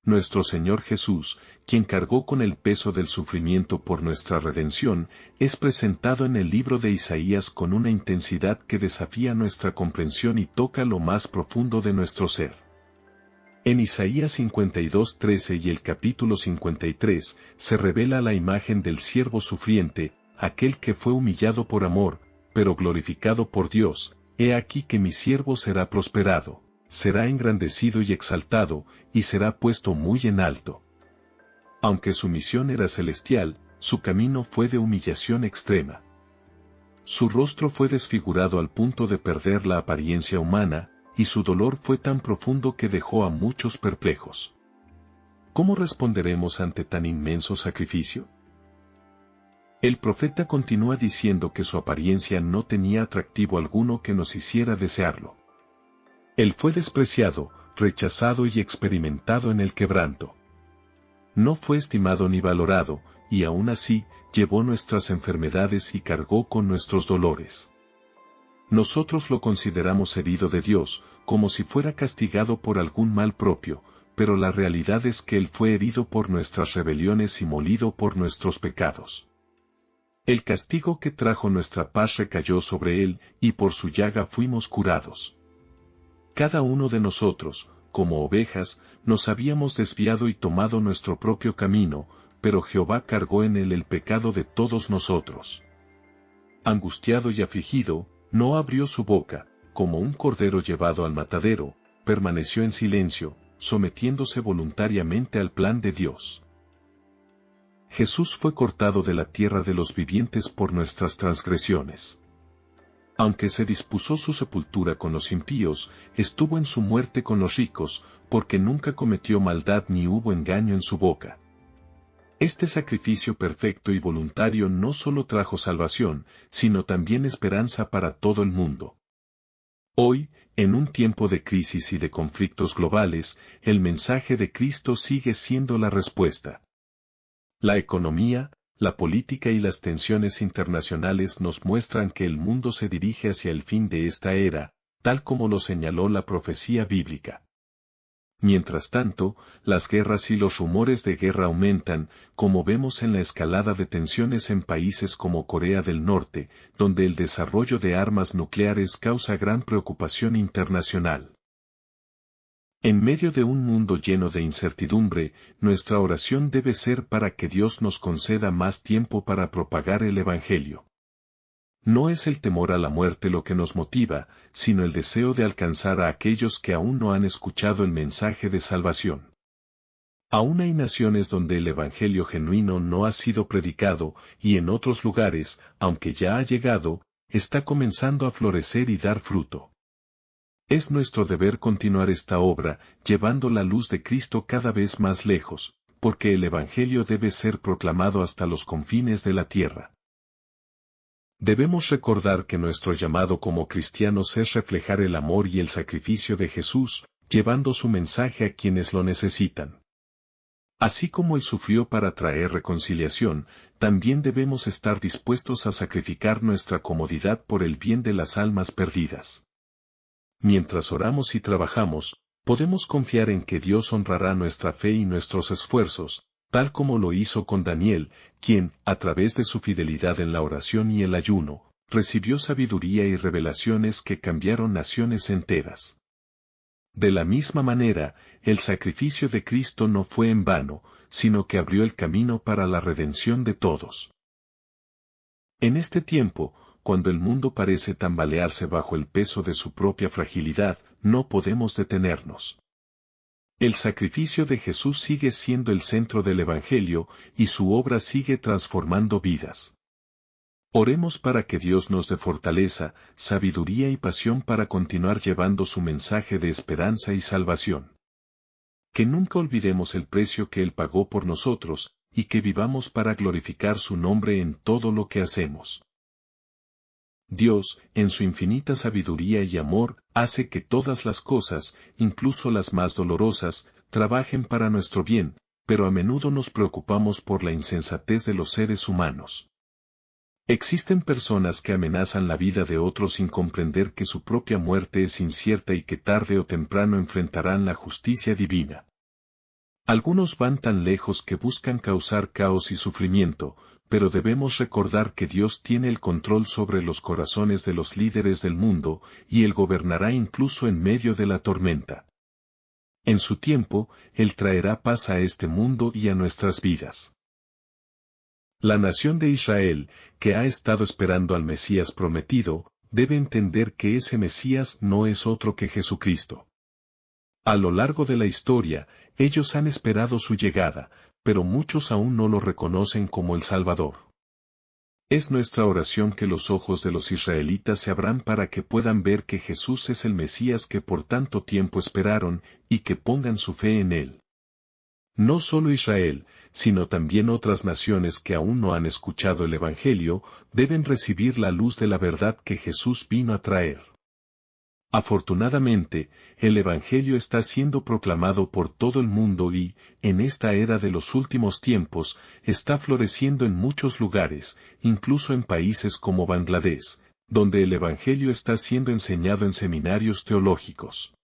nuestro Señor Jesús, quien cargó con el peso del sufrimiento por nuestra redención, es presentado en el libro de Isaías con una intensidad que desafía nuestra comprensión y toca lo más profundo de nuestro ser. En Isaías 52:13 y el capítulo 53, se revela la imagen del siervo sufriente, aquel que fue humillado por amor, pero glorificado por Dios. He aquí que mi siervo será prosperado, será engrandecido y exaltado, y será puesto muy en alto. Aunque su misión era celestial, su camino fue de humillación extrema. Su rostro fue desfigurado al punto de perder la apariencia humana, y su dolor fue tan profundo que dejó a muchos perplejos. ¿Cómo responderemos ante tan inmenso sacrificio? El profeta continúa diciendo que su apariencia no tenía atractivo alguno que nos hiciera desearlo. Él fue despreciado, rechazado y experimentado en el quebranto. No fue estimado ni valorado, y aún así, llevó nuestras enfermedades y cargó con nuestros dolores. Nosotros lo consideramos herido de Dios, como si fuera castigado por algún mal propio, pero la realidad es que Él fue herido por nuestras rebeliones y molido por nuestros pecados. El castigo que trajo nuestra paz recayó sobre Él, y por su llaga fuimos curados. Cada uno de nosotros, como ovejas, nos habíamos desviado y tomado nuestro propio camino, pero Jehová cargó en Él el pecado de todos nosotros. Angustiado y afligido, no abrió su boca, como un cordero llevado al matadero, permaneció en silencio, sometiéndose voluntariamente al plan de Dios. Jesús fue cortado de la tierra de los vivientes por nuestras transgresiones. Aunque se dispuso su sepultura con los impíos, estuvo en su muerte con los ricos, porque nunca cometió maldad ni hubo engaño en su boca. Este sacrificio perfecto y voluntario no solo trajo salvación, sino también esperanza para todo el mundo. Hoy, en un tiempo de crisis y de conflictos globales, el mensaje de Cristo sigue siendo la respuesta. La economía, la política y las tensiones internacionales nos muestran que el mundo se dirige hacia el fin de esta era, tal como lo señaló la profecía bíblica. Mientras tanto, las guerras y los rumores de guerra aumentan, como vemos en la escalada de tensiones en países como Corea del Norte, donde el desarrollo de armas nucleares causa gran preocupación internacional. En medio de un mundo lleno de incertidumbre, nuestra oración debe ser para que Dios nos conceda más tiempo para propagar el Evangelio. No es el temor a la muerte lo que nos motiva, sino el deseo de alcanzar a aquellos que aún no han escuchado el mensaje de salvación. Aún hay naciones donde el Evangelio genuino no ha sido predicado, y en otros lugares, aunque ya ha llegado, está comenzando a florecer y dar fruto. Es nuestro deber continuar esta obra, llevando la luz de Cristo cada vez más lejos, porque el Evangelio debe ser proclamado hasta los confines de la tierra. Debemos recordar que nuestro llamado como cristianos es reflejar el amor y el sacrificio de Jesús, llevando su mensaje a quienes lo necesitan. Así como Él sufrió para traer reconciliación, también debemos estar dispuestos a sacrificar nuestra comodidad por el bien de las almas perdidas. Mientras oramos y trabajamos, podemos confiar en que Dios honrará nuestra fe y nuestros esfuerzos, tal como lo hizo con Daniel, quien, a través de su fidelidad en la oración y el ayuno, recibió sabiduría y revelaciones que cambiaron naciones enteras. De la misma manera, el sacrificio de Cristo no fue en vano, sino que abrió el camino para la redención de todos. En este tiempo, cuando el mundo parece tambalearse bajo el peso de su propia fragilidad, no podemos detenernos. El sacrificio de Jesús sigue siendo el centro del Evangelio, y su obra sigue transformando vidas. Oremos para que Dios nos dé fortaleza, sabiduría y pasión para continuar llevando su mensaje de esperanza y salvación. Que nunca olvidemos el precio que Él pagó por nosotros, y que vivamos para glorificar su nombre en todo lo que hacemos. Dios, en su infinita sabiduría y amor, hace que todas las cosas, incluso las más dolorosas, trabajen para nuestro bien, pero a menudo nos preocupamos por la insensatez de los seres humanos. Existen personas que amenazan la vida de otros sin comprender que su propia muerte es incierta y que tarde o temprano enfrentarán la justicia divina. Algunos van tan lejos que buscan causar caos y sufrimiento, pero debemos recordar que Dios tiene el control sobre los corazones de los líderes del mundo, y Él gobernará incluso en medio de la tormenta. En su tiempo, Él traerá paz a este mundo y a nuestras vidas. La nación de Israel, que ha estado esperando al Mesías prometido, debe entender que ese Mesías no es otro que Jesucristo. A lo largo de la historia, ellos han esperado su llegada, pero muchos aún no lo reconocen como el Salvador. Es nuestra oración que los ojos de los israelitas se abran para que puedan ver que Jesús es el Mesías que por tanto tiempo esperaron, y que pongan su fe en Él. No solo Israel, sino también otras naciones que aún no han escuchado el Evangelio, deben recibir la luz de la verdad que Jesús vino a traer. Afortunadamente, el Evangelio está siendo proclamado por todo el mundo y, en esta era de los últimos tiempos, está floreciendo en muchos lugares, incluso en países como Bangladesh, donde el Evangelio está siendo enseñado en seminarios teológicos.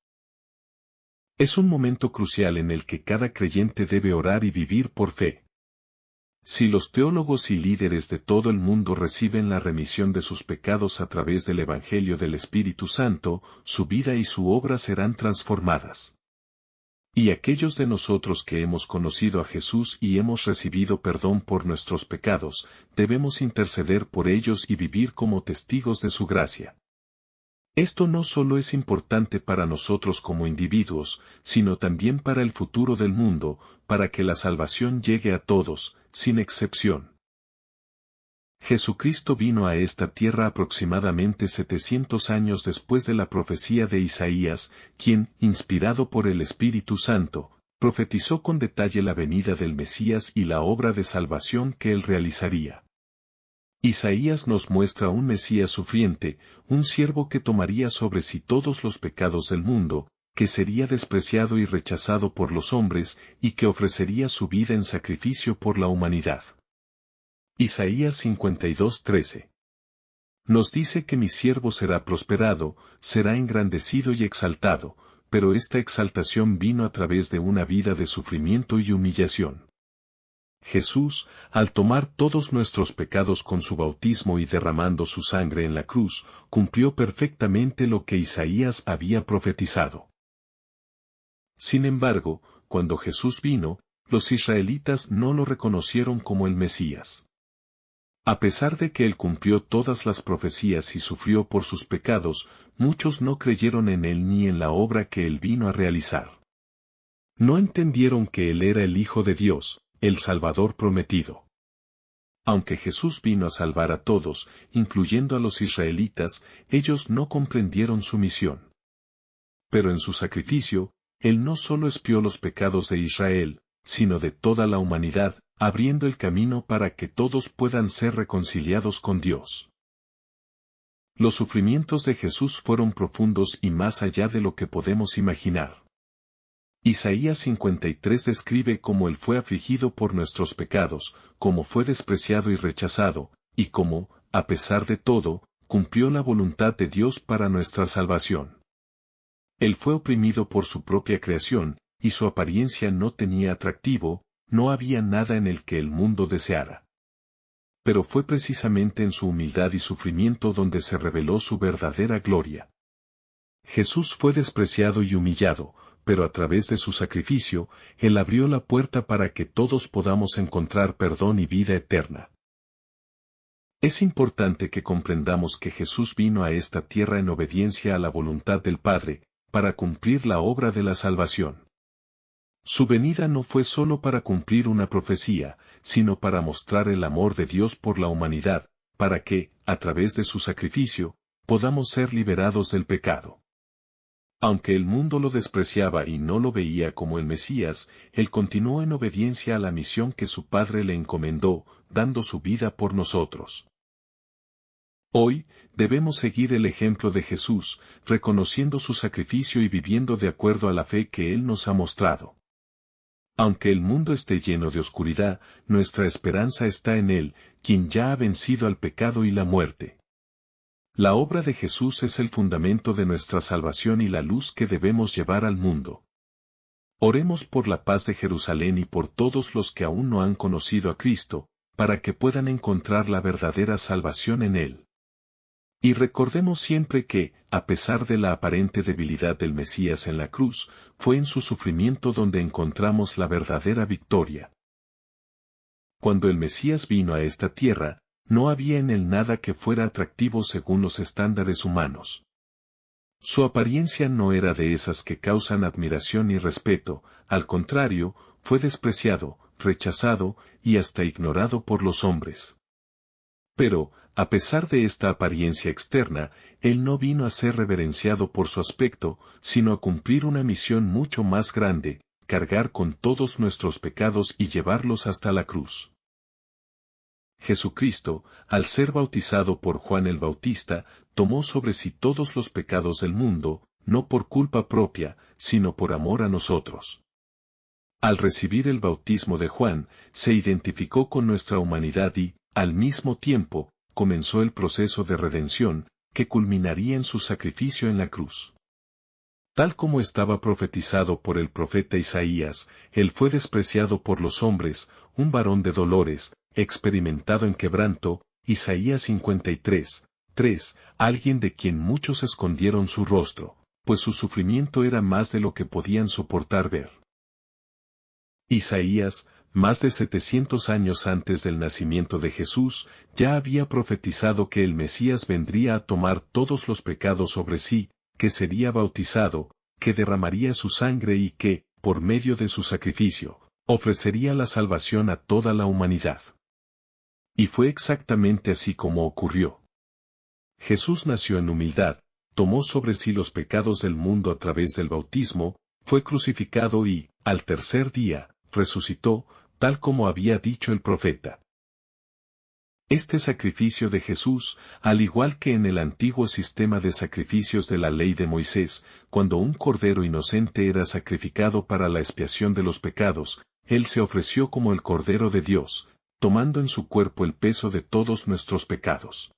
Es un momento crucial en el que cada creyente debe orar y vivir por fe. Si los teólogos y líderes de todo el mundo reciben la remisión de sus pecados a través del Evangelio del Espíritu Santo, su vida y su obra serán transformadas. Y aquellos de nosotros que hemos conocido a Jesús y hemos recibido perdón por nuestros pecados, debemos interceder por ellos y vivir como testigos de su gracia. Esto no solo es importante para nosotros como individuos, sino también para el futuro del mundo, para que la salvación llegue a todos, sin excepción. Jesucristo vino a esta tierra aproximadamente 700 años después de la profecía de Isaías, quien, inspirado por el Espíritu Santo, profetizó con detalle la venida del Mesías y la obra de salvación que él realizaría. Isaías nos muestra un Mesías sufriente, un siervo que tomaría sobre sí todos los pecados del mundo, que sería despreciado y rechazado por los hombres, y que ofrecería su vida en sacrificio por la humanidad. Isaías 52:13. Nos dice que mi siervo será prosperado, será engrandecido y exaltado, pero esta exaltación vino a través de una vida de sufrimiento y humillación. Jesús, al tomar todos nuestros pecados con su bautismo y derramando su sangre en la cruz, cumplió perfectamente lo que Isaías había profetizado. Sin embargo, cuando Jesús vino, los israelitas no lo reconocieron como el Mesías. A pesar de que él cumplió todas las profecías y sufrió por sus pecados, muchos no creyeron en él ni en la obra que él vino a realizar. No entendieron que él era el Hijo de Dios, el Salvador prometido. Aunque Jesús vino a salvar a todos, incluyendo a los israelitas, ellos no comprendieron su misión. Pero en su sacrificio, Él no solo expió los pecados de Israel, sino de toda la humanidad, abriendo el camino para que todos puedan ser reconciliados con Dios. Los sufrimientos de Jesús fueron profundos y más allá de lo que podemos imaginar. Isaías 53 describe cómo Él fue afligido por nuestros pecados, cómo fue despreciado y rechazado, y cómo, a pesar de todo, cumplió la voluntad de Dios para nuestra salvación. Él fue oprimido por su propia creación, y su apariencia no tenía atractivo, no había nada en el que el mundo deseara. Pero fue precisamente en su humildad y sufrimiento donde se reveló su verdadera gloria. Jesús fue despreciado y humillado, pero a través de su sacrificio, Él abrió la puerta para que todos podamos encontrar perdón y vida eterna. Es importante que comprendamos que Jesús vino a esta tierra en obediencia a la voluntad del Padre, para cumplir la obra de la salvación. Su venida no fue solo para cumplir una profecía, sino para mostrar el amor de Dios por la humanidad, para que, a través de su sacrificio, podamos ser liberados del pecado. Aunque el mundo lo despreciaba y no lo veía como el Mesías, él continuó en obediencia a la misión que su Padre le encomendó, dando su vida por nosotros. Hoy, debemos seguir el ejemplo de Jesús, reconociendo su sacrificio y viviendo de acuerdo a la fe que Él nos ha mostrado. Aunque el mundo esté lleno de oscuridad, nuestra esperanza está en Él, quien ya ha vencido al pecado y la muerte. La obra de Jesús es el fundamento de nuestra salvación y la luz que debemos llevar al mundo. Oremos por la paz de Jerusalén y por todos los que aún no han conocido a Cristo, para que puedan encontrar la verdadera salvación en Él. Y recordemos siempre que, a pesar de la aparente debilidad del Mesías en la cruz, fue en su sufrimiento donde encontramos la verdadera victoria. Cuando el Mesías vino a esta tierra, no había en él nada que fuera atractivo según los estándares humanos. Su apariencia no era de esas que causan admiración y respeto, al contrario, fue despreciado, rechazado y hasta ignorado por los hombres. Pero, a pesar de esta apariencia externa, él no vino a ser reverenciado por su aspecto, sino a cumplir una misión mucho más grande, cargar con todos nuestros pecados y llevarlos hasta la cruz. Jesucristo, al ser bautizado por Juan el Bautista, tomó sobre sí todos los pecados del mundo, no por culpa propia, sino por amor a nosotros. Al recibir el bautismo de Juan, se identificó con nuestra humanidad y, al mismo tiempo, comenzó el proceso de redención, que culminaría en su sacrificio en la cruz. Tal como estaba profetizado por el profeta Isaías, él fue despreciado por los hombres, un varón de dolores, experimentado en quebranto, Isaías 53, 3, alguien de quien muchos escondieron su rostro, pues su sufrimiento era más de lo que podían soportar ver. Isaías, más de 700 años antes del nacimiento de Jesús, ya había profetizado que el Mesías vendría a tomar todos los pecados sobre sí, que sería bautizado, que derramaría su sangre y que, por medio de su sacrificio, ofrecería la salvación a toda la humanidad. Y fue exactamente así como ocurrió. Jesús nació en humildad, tomó sobre sí los pecados del mundo a través del bautismo, fue crucificado y, al tercer día, resucitó, tal como había dicho el profeta. Este sacrificio de Jesús, al igual que en el antiguo sistema de sacrificios de la ley de Moisés, cuando un cordero inocente era sacrificado para la expiación de los pecados, él se ofreció como el Cordero de Dios, tomando en su cuerpo el peso de todos nuestros pecados.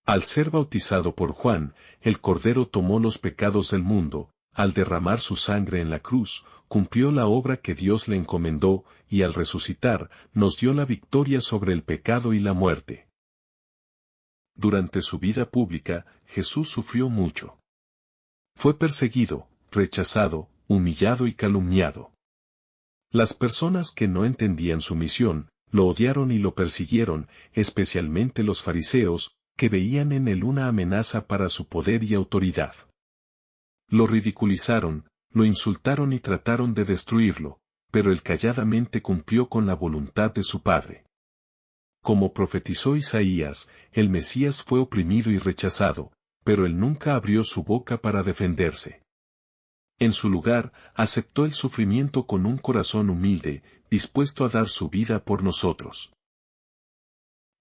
Al ser bautizado por Juan, el Cordero tomó los pecados del mundo, al derramar su sangre en la cruz, cumplió la obra que Dios le encomendó, y al resucitar, nos dio la victoria sobre el pecado y la muerte. Durante su vida pública, Jesús sufrió mucho. Fue perseguido, rechazado, humillado y calumniado. Las personas que no entendían su misión, lo odiaron y lo persiguieron, especialmente los fariseos, que veían en él una amenaza para su poder y autoridad. Lo ridiculizaron, lo insultaron y trataron de destruirlo, pero él calladamente cumplió con la voluntad de su Padre. Como profetizó Isaías, el Mesías fue oprimido y rechazado, pero él nunca abrió su boca para defenderse. En su lugar, aceptó el sufrimiento con un corazón humilde, dispuesto a dar su vida por nosotros.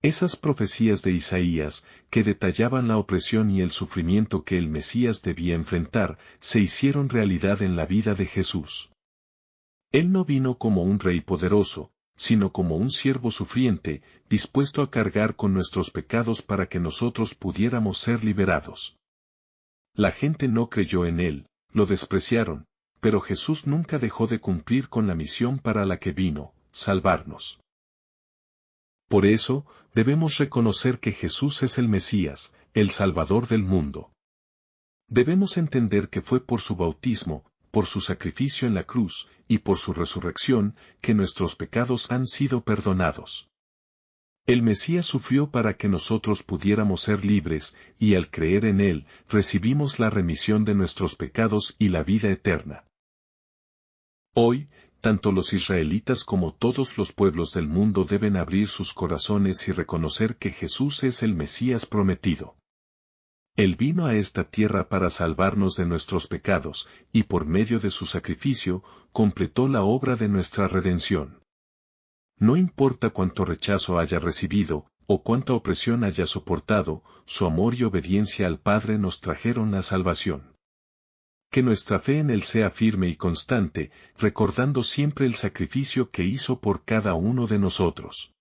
Esas profecías de Isaías, que detallaban la opresión y el sufrimiento que el Mesías debía enfrentar, se hicieron realidad en la vida de Jesús. Él no vino como un rey poderoso, sino como un siervo sufriente, dispuesto a cargar con nuestros pecados para que nosotros pudiéramos ser liberados. La gente no creyó en él, lo despreciaron, pero Jesús nunca dejó de cumplir con la misión para la que vino, salvarnos. Por eso, debemos reconocer que Jesús es el Mesías, el Salvador del mundo. Debemos entender que fue por su bautismo, por su sacrificio en la cruz, y por su resurrección, que nuestros pecados han sido perdonados. El Mesías sufrió para que nosotros pudiéramos ser libres, y al creer en él, recibimos la remisión de nuestros pecados y la vida eterna. Hoy, tanto los israelitas como todos los pueblos del mundo deben abrir sus corazones y reconocer que Jesús es el Mesías prometido. Él vino a esta tierra para salvarnos de nuestros pecados, y por medio de su sacrificio, completó la obra de nuestra redención. No importa cuánto rechazo haya recibido, o cuánta opresión haya soportado, su amor y obediencia al Padre nos trajeron la salvación. Que nuestra fe en Él sea firme y constante, recordando siempre el sacrificio que hizo por cada uno de nosotros.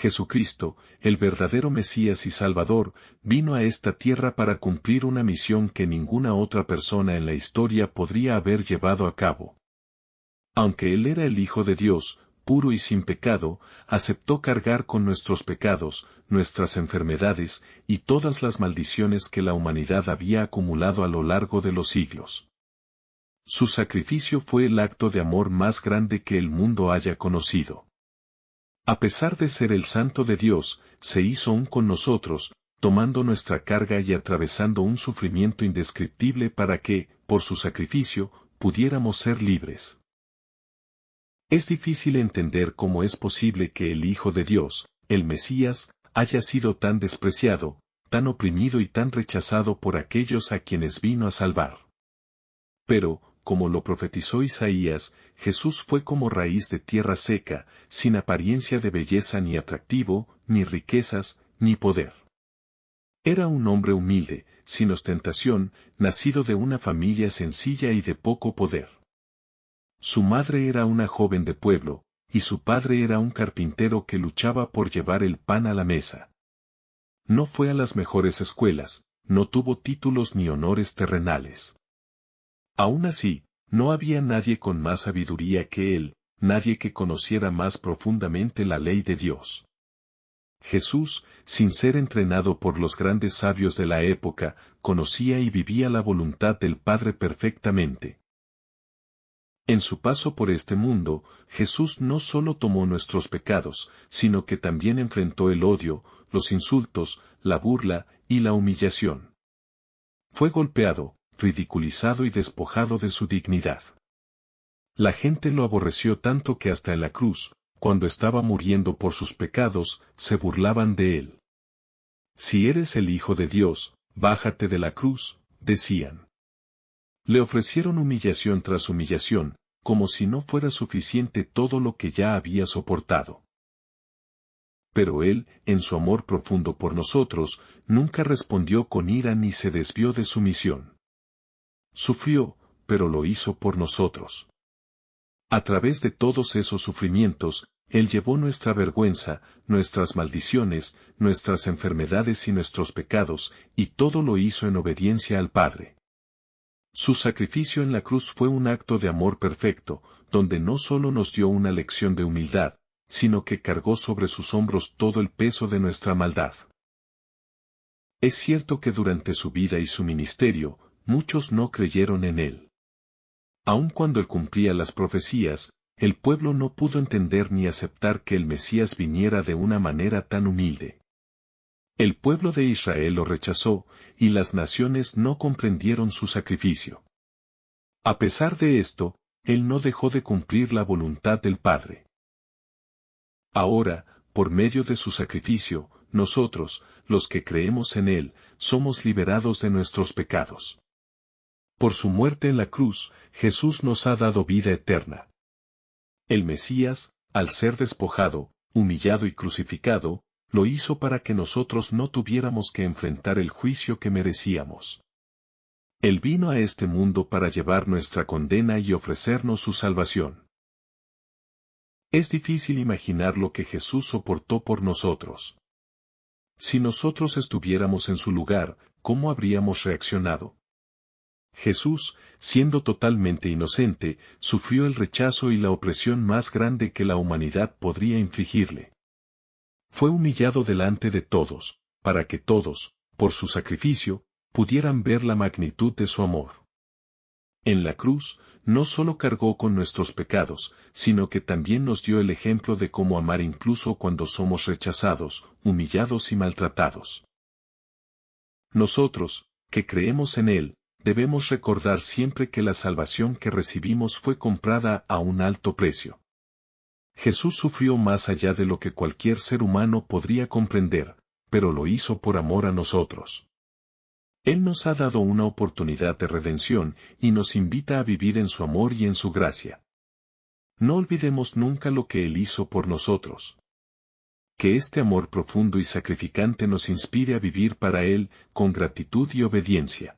Jesucristo, el verdadero Mesías y Salvador, vino a esta tierra para cumplir una misión que ninguna otra persona en la historia podría haber llevado a cabo. Aunque Él era el Hijo de Dios, puro y sin pecado, aceptó cargar con nuestros pecados, nuestras enfermedades, y todas las maldiciones que la humanidad había acumulado a lo largo de los siglos. Su sacrificio fue el acto de amor más grande que el mundo haya conocido. A pesar de ser el Santo de Dios, se hizo un con nosotros, tomando nuestra carga y atravesando un sufrimiento indescriptible para que, por su sacrificio, pudiéramos ser libres. Es difícil entender cómo es posible que el Hijo de Dios, el Mesías, haya sido tan despreciado, tan oprimido y tan rechazado por aquellos a quienes vino a salvar. Pero, como lo profetizó Isaías, Jesús fue como raíz de tierra seca, sin apariencia de belleza ni atractivo, ni riquezas, ni poder. Era un hombre humilde, sin ostentación, nacido de una familia sencilla y de poco poder. Su madre era una joven de pueblo, y su padre era un carpintero que luchaba por llevar el pan a la mesa. No fue a las mejores escuelas, no tuvo títulos ni honores terrenales. Aún así, no había nadie con más sabiduría que él, nadie que conociera más profundamente la ley de Dios. Jesús, sin ser entrenado por los grandes sabios de la época, conocía y vivía la voluntad del Padre perfectamente. En su paso por este mundo, Jesús no solo tomó nuestros pecados, sino que también enfrentó el odio, los insultos, la burla y la humillación. Fue golpeado, ridiculizado y despojado de su dignidad. La gente lo aborreció tanto que hasta en la cruz, cuando estaba muriendo por sus pecados, se burlaban de él. Si eres el Hijo de Dios, bájate de la cruz, decían. Le ofrecieron humillación tras humillación, como si no fuera suficiente todo lo que ya había soportado. Pero él, en su amor profundo por nosotros, nunca respondió con ira ni se desvió de su misión. Sufrió, pero lo hizo por nosotros. A través de todos esos sufrimientos, Él llevó nuestra vergüenza, nuestras maldiciones, nuestras enfermedades y nuestros pecados, y todo lo hizo en obediencia al Padre. Su sacrificio en la cruz fue un acto de amor perfecto, donde no solo nos dio una lección de humildad, sino que cargó sobre sus hombros todo el peso de nuestra maldad. Es cierto que durante su vida y su ministerio, muchos no creyeron en Él. Aun cuando Él cumplía las profecías, el pueblo no pudo entender ni aceptar que el Mesías viniera de una manera tan humilde. El pueblo de Israel lo rechazó, y las naciones no comprendieron su sacrificio. A pesar de esto, Él no dejó de cumplir la voluntad del Padre. Ahora, por medio de su sacrificio, nosotros, los que creemos en Él, somos liberados de nuestros pecados. Por su muerte en la cruz, Jesús nos ha dado vida eterna. El Mesías, al ser despojado, humillado y crucificado, lo hizo para que nosotros no tuviéramos que enfrentar el juicio que merecíamos. Él vino a este mundo para llevar nuestra condena y ofrecernos su salvación. Es difícil imaginar lo que Jesús soportó por nosotros. Si nosotros estuviéramos en su lugar, ¿cómo habríamos reaccionado? Jesús, siendo totalmente inocente, sufrió el rechazo y la opresión más grande que la humanidad podría infligirle. Fue humillado delante de todos, para que todos, por su sacrificio, pudieran ver la magnitud de su amor. En la cruz, no solo cargó con nuestros pecados, sino que también nos dio el ejemplo de cómo amar incluso cuando somos rechazados, humillados y maltratados. Nosotros, que creemos en Él, debemos recordar siempre que la salvación que recibimos fue comprada a un alto precio. Jesús sufrió más allá de lo que cualquier ser humano podría comprender, pero lo hizo por amor a nosotros. Él nos ha dado una oportunidad de redención y nos invita a vivir en su amor y en su gracia. No olvidemos nunca lo que Él hizo por nosotros. Que este amor profundo y sacrificante nos inspire a vivir para Él, con gratitud y obediencia.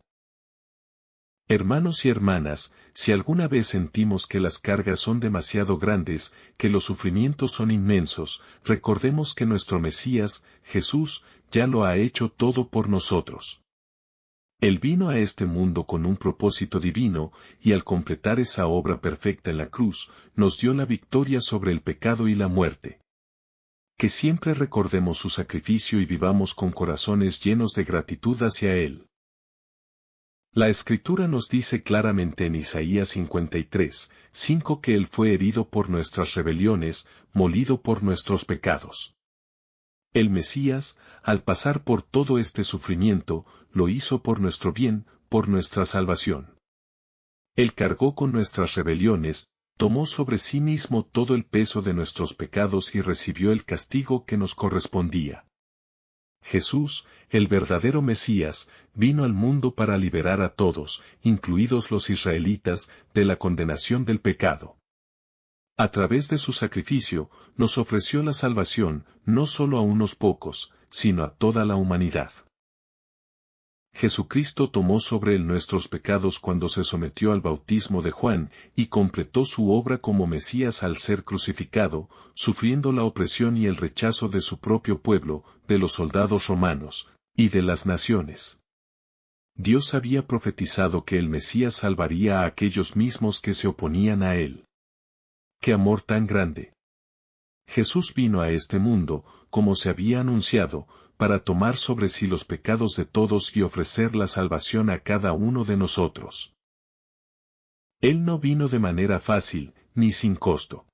Hermanos y hermanas, si alguna vez sentimos que las cargas son demasiado grandes, que los sufrimientos son inmensos, recordemos que nuestro Mesías, Jesús, ya lo ha hecho todo por nosotros. Él vino a este mundo con un propósito divino, y al completar esa obra perfecta en la cruz, nos dio la victoria sobre el pecado y la muerte. Que siempre recordemos su sacrificio y vivamos con corazones llenos de gratitud hacia Él. La Escritura nos dice claramente en Isaías 53:5 que Él fue herido por nuestras rebeliones, molido por nuestros pecados. El Mesías, al pasar por todo este sufrimiento, lo hizo por nuestro bien, por nuestra salvación. Él cargó con nuestras rebeliones, tomó sobre sí mismo todo el peso de nuestros pecados y recibió el castigo que nos correspondía. Jesús, el verdadero Mesías, vino al mundo para liberar a todos, incluidos los israelitas, de la condenación del pecado. A través de su sacrificio, nos ofreció la salvación, no solo a unos pocos, sino a toda la humanidad. Jesucristo tomó sobre él nuestros pecados cuando se sometió al bautismo de Juan, y completó su obra como Mesías al ser crucificado, sufriendo la opresión y el rechazo de su propio pueblo, de los soldados romanos, y de las naciones. Dios había profetizado que el Mesías salvaría a aquellos mismos que se oponían a él. ¡Qué amor tan grande! Jesús vino a este mundo, como se había anunciado, para tomar sobre sí los pecados de todos y ofrecer la salvación a cada uno de nosotros. Él no vino de manera fácil, ni sin costo.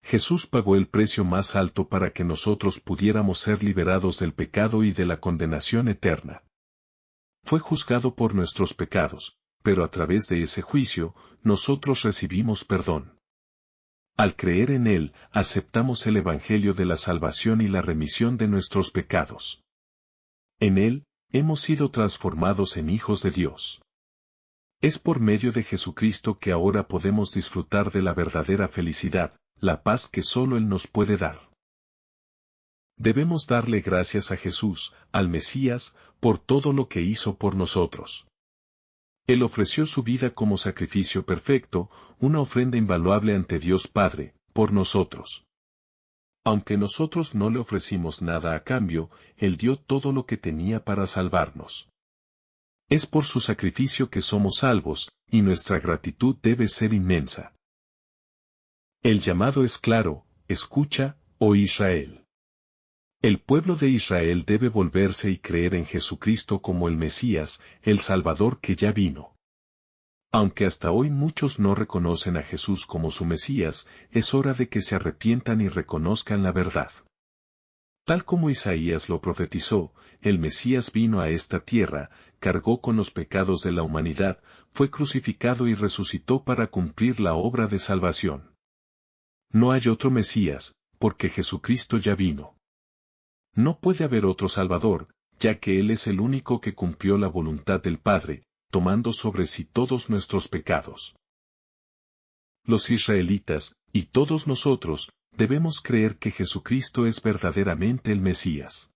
Jesús pagó el precio más alto para que nosotros pudiéramos ser liberados del pecado y de la condenación eterna. Fue juzgado por nuestros pecados, pero a través de ese juicio, nosotros recibimos perdón. Al creer en Él, aceptamos el Evangelio de la salvación y la remisión de nuestros pecados. En Él, hemos sido transformados en hijos de Dios. Es por medio de Jesucristo que ahora podemos disfrutar de la verdadera felicidad, la paz que solo Él nos puede dar. Debemos darle gracias a Jesús, al Mesías, por todo lo que hizo por nosotros. Él ofreció su vida como sacrificio perfecto, una ofrenda invaluable ante Dios Padre, por nosotros. Aunque nosotros no le ofrecimos nada a cambio, Él dio todo lo que tenía para salvarnos. Es por su sacrificio que somos salvos, y nuestra gratitud debe ser inmensa. El llamado es claro: escucha, oh Israel. El pueblo de Israel debe volverse y creer en Jesucristo como el Mesías, el Salvador que ya vino. Aunque hasta hoy muchos no reconocen a Jesús como su Mesías, es hora de que se arrepientan y reconozcan la verdad. Tal como Isaías lo profetizó, el Mesías vino a esta tierra, cargó con los pecados de la humanidad, fue crucificado y resucitó para cumplir la obra de salvación. No hay otro Mesías, porque Jesucristo ya vino. No puede haber otro Salvador, ya que Él es el único que cumplió la voluntad del Padre, tomando sobre sí todos nuestros pecados. Los israelitas, y todos nosotros, debemos creer que Jesucristo es verdaderamente el Mesías.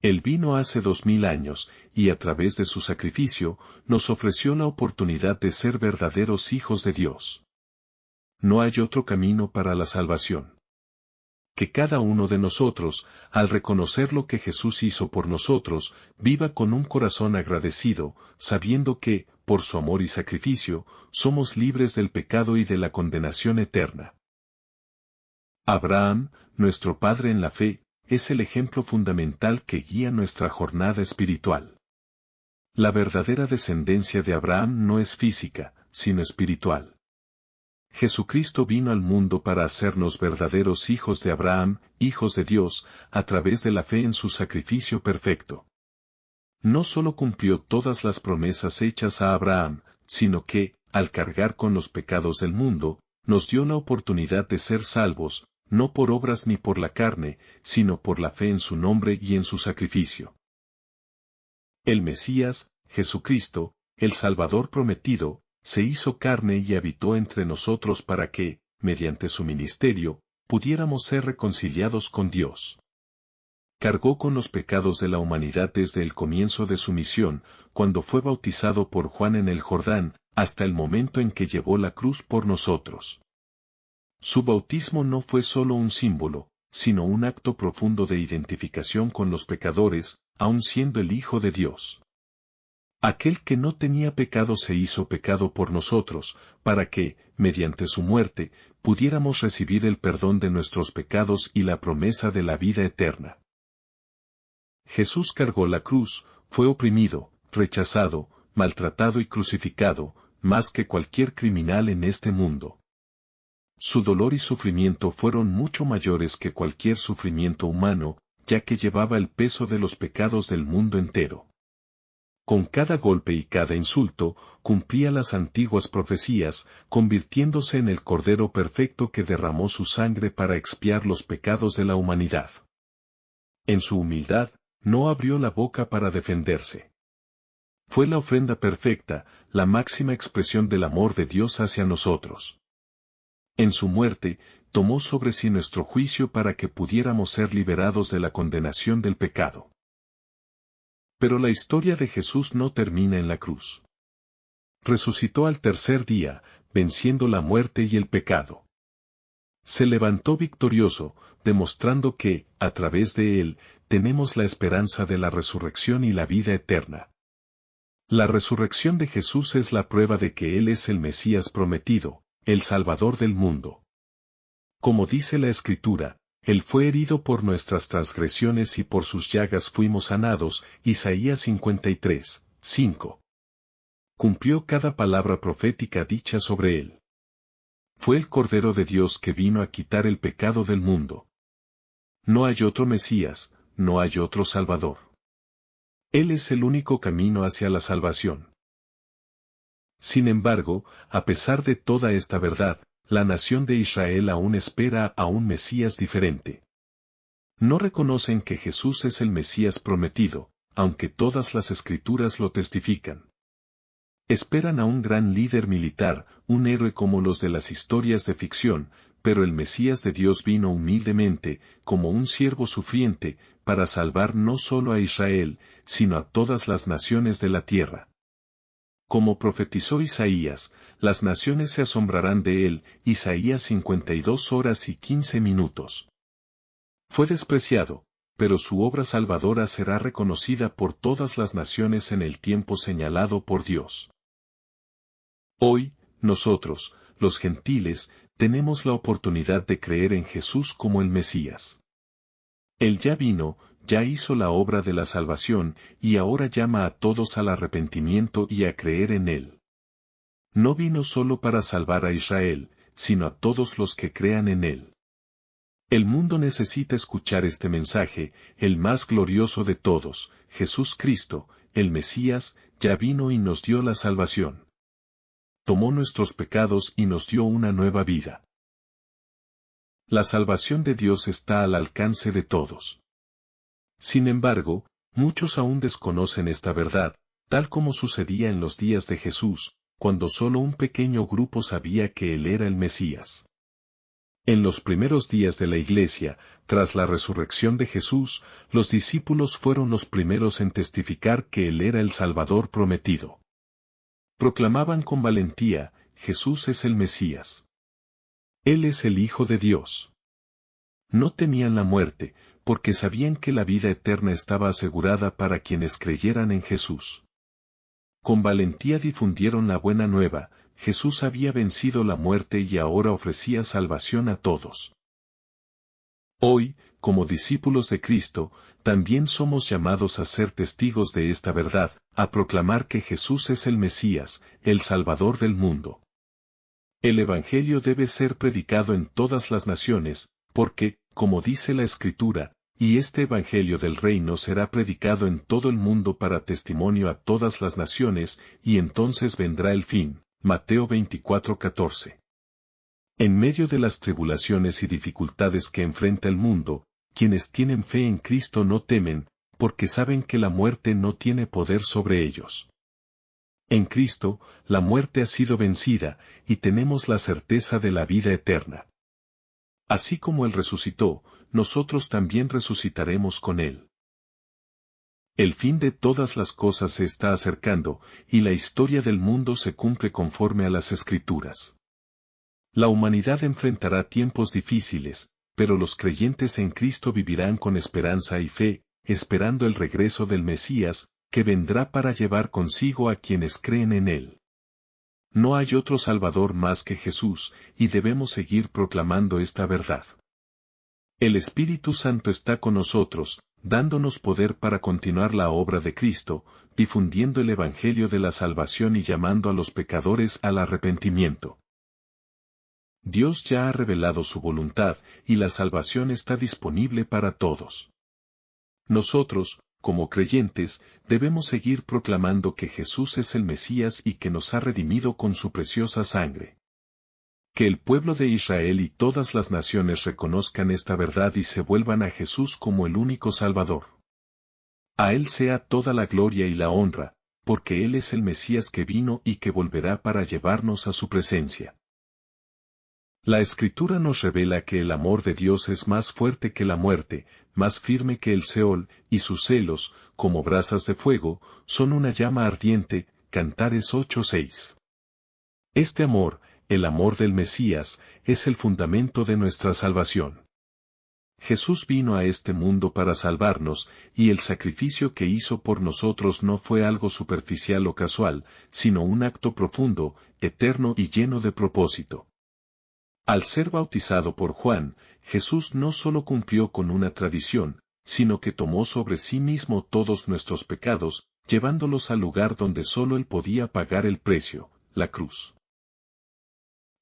Él vino hace 2000 años, y a través de su sacrificio, nos ofreció la oportunidad de ser verdaderos hijos de Dios. No hay otro camino para la salvación. Que cada uno de nosotros, al reconocer lo que Jesús hizo por nosotros, viva con un corazón agradecido, sabiendo que, por su amor y sacrificio, somos libres del pecado y de la condenación eterna. Abraham, nuestro padre en la fe, es el ejemplo fundamental que guía nuestra jornada espiritual. La verdadera descendencia de Abraham no es física, sino espiritual. Jesucristo vino al mundo para hacernos verdaderos hijos de Abraham, hijos de Dios, a través de la fe en su sacrificio perfecto. No solo cumplió todas las promesas hechas a Abraham, sino que, al cargar con los pecados del mundo, nos dio la oportunidad de ser salvos, no por obras ni por la carne, sino por la fe en su nombre y en su sacrificio. El Mesías, Jesucristo, el Salvador prometido, se hizo carne y habitó entre nosotros para que, mediante su ministerio, pudiéramos ser reconciliados con Dios. cargó con los pecados de la humanidad desde el comienzo de su misión, cuando fue bautizado por Juan en el Jordán, hasta el momento en que llevó la cruz por nosotros. Su bautismo no fue solo un símbolo, sino un acto profundo de identificación con los pecadores, aun siendo el Hijo de Dios. Aquel que no tenía pecado se hizo pecado por nosotros, para que, mediante su muerte, pudiéramos recibir el perdón de nuestros pecados y la promesa de la vida eterna. Jesús cargó la cruz, fue oprimido, rechazado, maltratado y crucificado, más que cualquier criminal en este mundo. Su dolor y sufrimiento fueron mucho mayores que cualquier sufrimiento humano, ya que llevaba el peso de los pecados del mundo entero. Con cada golpe y cada insulto, cumplía las antiguas profecías, convirtiéndose en el Cordero perfecto que derramó su sangre para expiar los pecados de la humanidad. En su humildad, no abrió la boca para defenderse. Fue la ofrenda perfecta, la máxima expresión del amor de Dios hacia nosotros. En su muerte, tomó sobre sí nuestro juicio para que pudiéramos ser liberados de la condenación del pecado. Pero la historia de Jesús no termina en la cruz. Resucitó al tercer día, venciendo la muerte y el pecado. Se levantó victorioso, demostrando que, a través de él, tenemos la esperanza de la resurrección y la vida eterna. La resurrección de Jesús es la prueba de que Él es el Mesías prometido, el Salvador del mundo. Como dice la Escritura, Él fue herido por nuestras transgresiones y por sus llagas fuimos sanados, Isaías 53, 5. Cumplió cada palabra profética dicha sobre Él. Fue el Cordero de Dios que vino a quitar el pecado del mundo. No hay otro Mesías, no hay otro Salvador. Él es el único camino hacia la salvación. Sin embargo, a pesar de toda esta verdad, la nación de Israel aún espera a un Mesías diferente. No reconocen que Jesús es el Mesías prometido, aunque todas las Escrituras lo testifican. Esperan a un gran líder militar, un héroe como los de las historias de ficción, pero el Mesías de Dios vino humildemente, como un siervo sufriente, para salvar no solo a Israel, sino a todas las naciones de la tierra. Como profetizó Isaías, las naciones se asombrarán de él, Isaías 52 horas y 15 minutos. Fue despreciado, pero su obra salvadora será reconocida por todas las naciones en el tiempo señalado por Dios. Hoy, nosotros, los gentiles, tenemos la oportunidad de creer en Jesús como el Mesías. Él ya vino, ya hizo la obra de la salvación, y ahora llama a todos al arrepentimiento y a creer en Él. No vino solo para salvar a Israel, sino a todos los que crean en Él. El mundo necesita escuchar este mensaje, el más glorioso de todos, Jesús Cristo, el Mesías, ya vino y nos dio la salvación. Tomó nuestros pecados y nos dio una nueva vida. La salvación de Dios está al alcance de todos. Sin embargo, muchos aún desconocen esta verdad, tal como sucedía en los días de Jesús, cuando solo un pequeño grupo sabía que Él era el Mesías. En los primeros días de la Iglesia, tras la resurrección de Jesús, los discípulos fueron los primeros en testificar que Él era el Salvador prometido. Proclamaban con valentía, Jesús es el Mesías. Él es el Hijo de Dios. No temían la muerte, porque sabían que la vida eterna estaba asegurada para quienes creyeran en Jesús. Con valentía difundieron la buena nueva, Jesús había vencido la muerte y ahora ofrecía salvación a todos. Hoy, como discípulos de Cristo, también somos llamados a ser testigos de esta verdad, a proclamar que Jesús es el Mesías, el Salvador del mundo. El Evangelio debe ser predicado en todas las naciones, porque, como dice la Escritura, y este Evangelio del Reino será predicado en todo el mundo para testimonio a todas las naciones, y entonces vendrá el fin. Mateo 24:14. En medio de las tribulaciones y dificultades que enfrenta el mundo, quienes tienen fe en Cristo no temen, porque saben que la muerte no tiene poder sobre ellos. En Cristo, la muerte ha sido vencida, y tenemos la certeza de la vida eterna. Así como Él resucitó, nosotros también resucitaremos con Él. El fin de todas las cosas se está acercando, y la historia del mundo se cumple conforme a las Escrituras. La humanidad enfrentará tiempos difíciles, pero los creyentes en Cristo vivirán con esperanza y fe, esperando el regreso del Mesías, que vendrá para llevar consigo a quienes creen en Él. No hay otro Salvador más que Jesús, y debemos seguir proclamando esta verdad. El Espíritu Santo está con nosotros, dándonos poder para continuar la obra de Cristo, difundiendo el Evangelio de la salvación y llamando a los pecadores al arrepentimiento. Dios ya ha revelado su voluntad, y la salvación está disponible para todos. Nosotros, como creyentes, debemos seguir proclamando que Jesús es el Mesías y que nos ha redimido con su preciosa sangre. Que el pueblo de Israel y todas las naciones reconozcan esta verdad y se vuelvan a Jesús como el único Salvador. A Él sea toda la gloria y la honra, porque Él es el Mesías que vino y que volverá para llevarnos a su presencia. La Escritura nos revela que el amor de Dios es más fuerte que la muerte, más firme que el Seol, y sus celos, como brasas de fuego, son una llama ardiente. Cantares 8:6. Este amor, el amor del Mesías, es el fundamento de nuestra salvación. Jesús vino a este mundo para salvarnos, y el sacrificio que hizo por nosotros no fue algo superficial o casual, sino un acto profundo, eterno y lleno de propósito. Al ser bautizado por Juan, Jesús no solo cumplió con una tradición, sino que tomó sobre sí mismo todos nuestros pecados, llevándolos al lugar donde solo Él podía pagar el precio, la cruz.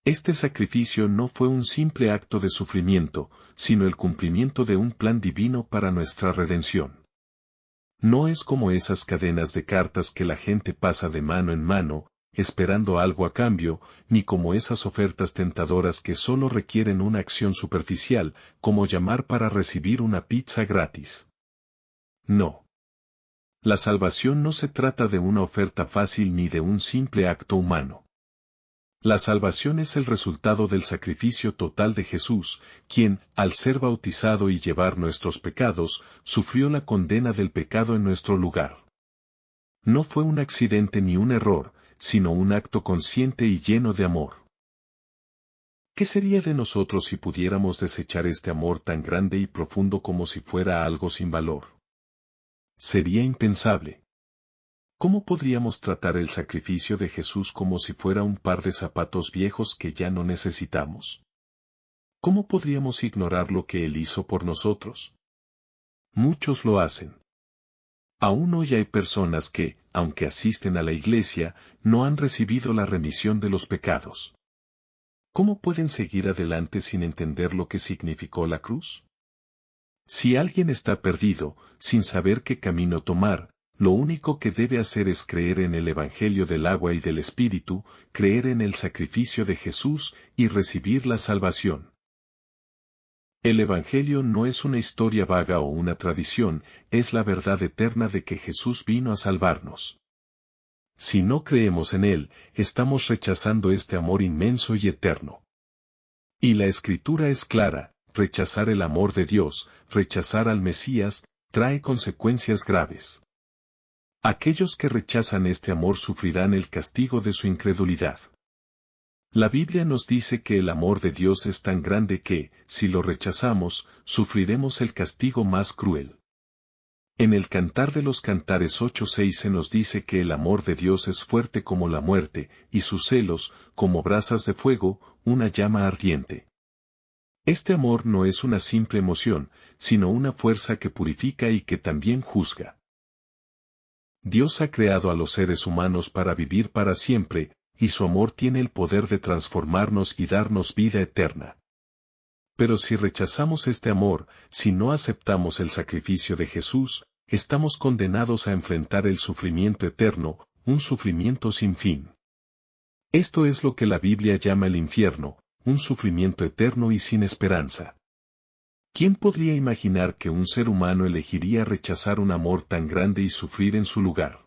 Este sacrificio no fue un simple acto de sufrimiento, sino el cumplimiento de un plan divino para nuestra redención. No es como esas cadenas de cartas que la gente pasa de mano en mano, esperando algo a cambio, ni como esas ofertas tentadoras que solo requieren una acción superficial, como llamar para recibir una pizza gratis. No. La salvación no se trata de una oferta fácil ni de un simple acto humano. La salvación es el resultado del sacrificio total de Jesús, quien, al ser bautizado y llevar nuestros pecados, sufrió la condena del pecado en nuestro lugar. No fue un accidente ni un error, sino un acto consciente y lleno de amor. ¿Qué sería de nosotros si pudiéramos desechar este amor tan grande y profundo como si fuera algo sin valor? Sería impensable. ¿Cómo podríamos tratar el sacrificio de Jesús como si fuera un par de zapatos viejos que ya no necesitamos? ¿Cómo podríamos ignorar lo que Él hizo por nosotros? Muchos lo hacen. Aún hoy hay personas que, aunque asisten a la iglesia, no han recibido la remisión de los pecados. ¿Cómo pueden seguir adelante sin entender lo que significó la cruz? Si alguien está perdido, sin saber qué camino tomar, lo único que debe hacer es creer en el Evangelio del agua y del Espíritu, creer en el sacrificio de Jesús y recibir la salvación. El Evangelio no es una historia vaga o una tradición, es la verdad eterna de que Jesús vino a salvarnos. Si no creemos en Él, estamos rechazando este amor inmenso y eterno. Y la Escritura es clara, rechazar el amor de Dios, rechazar al Mesías, trae consecuencias graves. Aquellos que rechazan este amor sufrirán el castigo de su incredulidad. La Biblia nos dice que el amor de Dios es tan grande que, si lo rechazamos, sufriremos el castigo más cruel. En el Cantar de los Cantares 8:6 se nos dice que el amor de Dios es fuerte como la muerte, y sus celos, como brasas de fuego, una llama ardiente. Este amor no es una simple emoción, sino una fuerza que purifica y que también juzga. Dios ha creado a los seres humanos para vivir para siempre, y su amor tiene el poder de transformarnos y darnos vida eterna. Pero si rechazamos este amor, si no aceptamos el sacrificio de Jesús, estamos condenados a enfrentar el sufrimiento eterno, un sufrimiento sin fin. Esto es lo que la Biblia llama el infierno, un sufrimiento eterno y sin esperanza. ¿Quién podría imaginar que un ser humano elegiría rechazar un amor tan grande y sufrir en su lugar?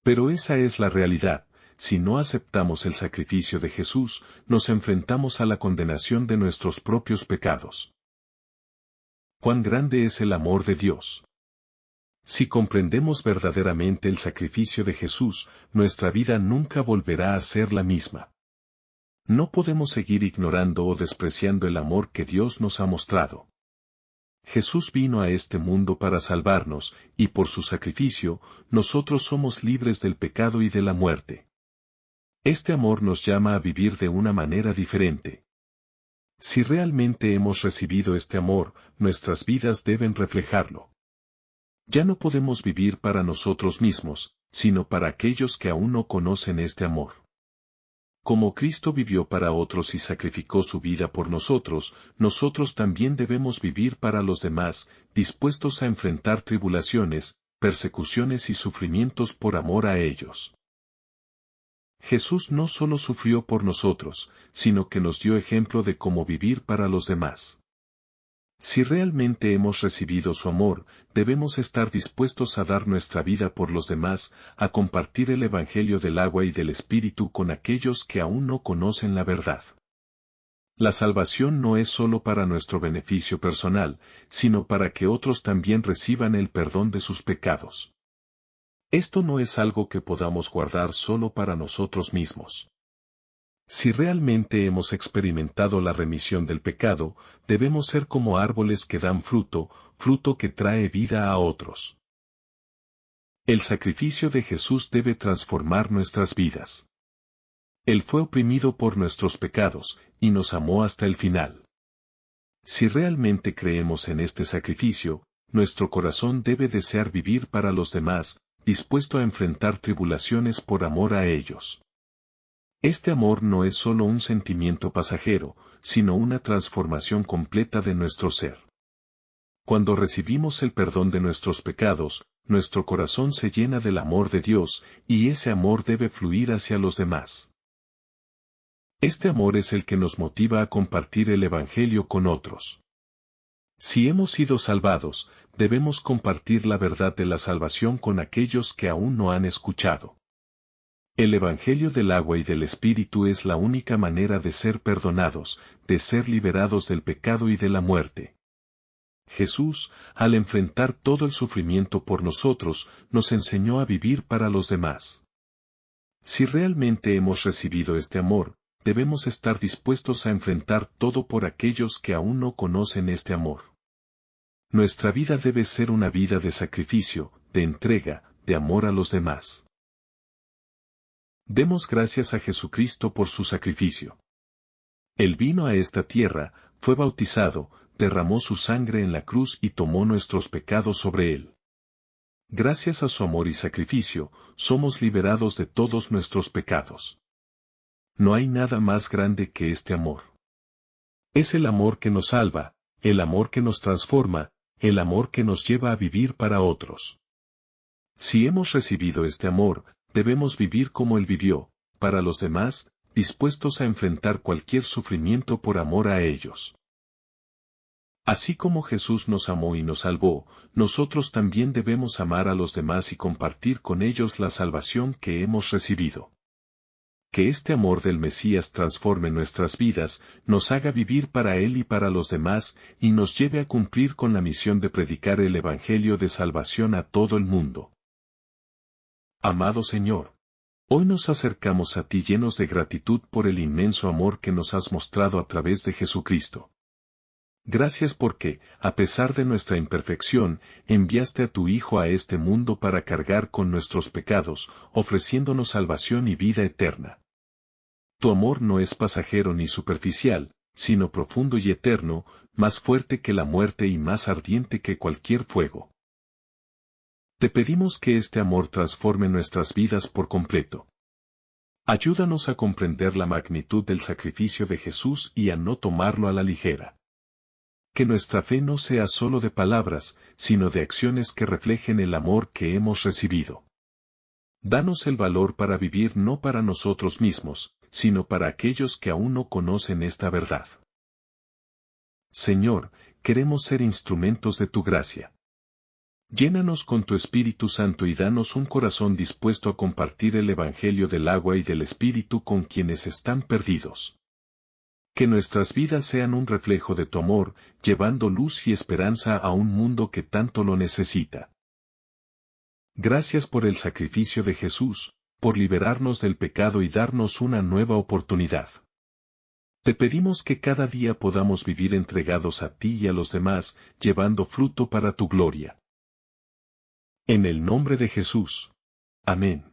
Pero esa es la realidad. si no aceptamos el sacrificio de Jesús, nos enfrentamos a la condenación de nuestros propios pecados. ¡Cuán grande es el amor de Dios! Si comprendemos verdaderamente el sacrificio de Jesús, nuestra vida nunca volverá a ser la misma. No podemos seguir ignorando o despreciando el amor que Dios nos ha mostrado. Jesús vino a este mundo para salvarnos, y por su sacrificio, nosotros somos libres del pecado y de la muerte. Este amor nos llama a vivir de una manera diferente. Si realmente hemos recibido este amor, nuestras vidas deben reflejarlo. Ya no podemos vivir para nosotros mismos, sino para aquellos que aún no conocen este amor. Como Cristo vivió para otros y sacrificó su vida por nosotros, nosotros también debemos vivir para los demás, dispuestos a enfrentar tribulaciones, persecuciones y sufrimientos por amor a ellos. Jesús no solo sufrió por nosotros, sino que nos dio ejemplo de cómo vivir para los demás. Si realmente hemos recibido su amor, debemos estar dispuestos a dar nuestra vida por los demás, a compartir el Evangelio del agua y del Espíritu con aquellos que aún no conocen la verdad. La salvación no es solo para nuestro beneficio personal, sino para que otros también reciban el perdón de sus pecados. Esto no es algo que podamos guardar solo para nosotros mismos. Si realmente hemos experimentado la remisión del pecado, debemos ser como árboles que dan fruto, fruto que trae vida a otros. El sacrificio de Jesús debe transformar nuestras vidas. Él fue oprimido por nuestros pecados, y nos amó hasta el final. Si realmente creemos en este sacrificio, nuestro corazón debe desear vivir para los demás, dispuesto a enfrentar tribulaciones por amor a ellos. Este amor no es solo un sentimiento pasajero, sino una transformación completa de nuestro ser. Cuando recibimos el perdón de nuestros pecados, nuestro corazón se llena del amor de Dios, y ese amor debe fluir hacia los demás. Este amor es el que nos motiva a compartir el Evangelio con otros. Si hemos sido salvados, debemos compartir la verdad de la salvación con aquellos que aún no han escuchado. El Evangelio del agua y del Espíritu es la única manera de ser perdonados, de ser liberados del pecado y de la muerte. Jesús, al enfrentar todo el sufrimiento por nosotros, nos enseñó a vivir para los demás. Si realmente hemos recibido este amor, debemos estar dispuestos a enfrentar todo por aquellos que aún no conocen este amor. Nuestra vida debe ser una vida de sacrificio, de entrega, de amor a los demás. Demos gracias a Jesucristo por su sacrificio. Él vino a esta tierra, fue bautizado, derramó su sangre en la cruz y tomó nuestros pecados sobre él. Gracias a su amor y sacrificio, somos liberados de todos nuestros pecados. No hay nada más grande que este amor. Es el amor que nos salva, el amor que nos transforma, el amor que nos lleva a vivir para otros. Si hemos recibido este amor, debemos vivir como Él vivió, para los demás, dispuestos a enfrentar cualquier sufrimiento por amor a ellos. Así como Jesús nos amó y nos salvó, nosotros también debemos amar a los demás y compartir con ellos la salvación que hemos recibido. Que este amor del Mesías transforme nuestras vidas, nos haga vivir para Él y para los demás, y nos lleve a cumplir con la misión de predicar el Evangelio de salvación a todo el mundo. Amado Señor, hoy nos acercamos a ti llenos de gratitud por el inmenso amor que nos has mostrado a través de Jesucristo. Gracias porque, a pesar de nuestra imperfección, enviaste a tu Hijo a este mundo para cargar con nuestros pecados, ofreciéndonos salvación y vida eterna. Tu amor no es pasajero ni superficial, sino profundo y eterno, más fuerte que la muerte y más ardiente que cualquier fuego. Te pedimos que este amor transforme nuestras vidas por completo. Ayúdanos a comprender la magnitud del sacrificio de Jesús y a no tomarlo a la ligera. Que nuestra fe no sea solo de palabras, sino de acciones que reflejen el amor que hemos recibido. Danos el valor para vivir no para nosotros mismos, sino para aquellos que aún no conocen esta verdad. Señor, queremos ser instrumentos de tu gracia. Llénanos con tu Espíritu Santo y danos un corazón dispuesto a compartir el Evangelio del agua y del Espíritu con quienes están perdidos. Que nuestras vidas sean un reflejo de tu amor, llevando luz y esperanza a un mundo que tanto lo necesita. Gracias por el sacrificio de Jesús, por liberarnos del pecado y darnos una nueva oportunidad. Te pedimos que cada día podamos vivir entregados a ti y a los demás, llevando fruto para tu gloria. En el nombre de Jesús. Amén.